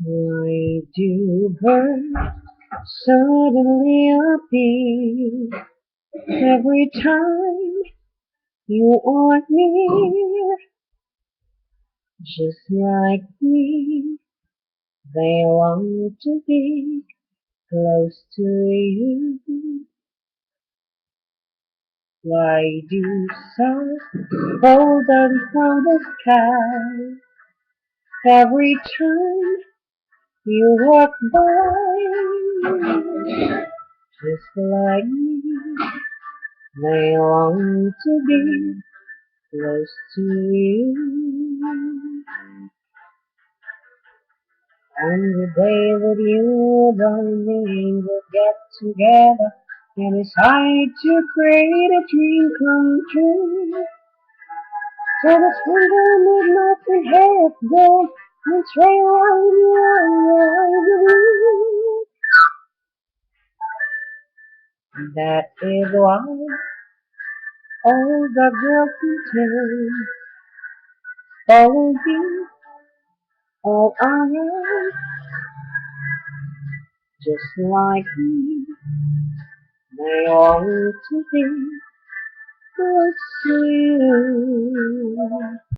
Why do birds suddenly appear every time you are near? Just like me, they long to be close to you. Why do stars fall down from the sky every time you walk by? Just like me, they long to be close to you. On the day that you and the angels get together and decide to create a dream come true. So the sprinkle midnight and half gold and trail on your eyes. That is why all the girls in town follow you all around, just like me. They all to be close to you.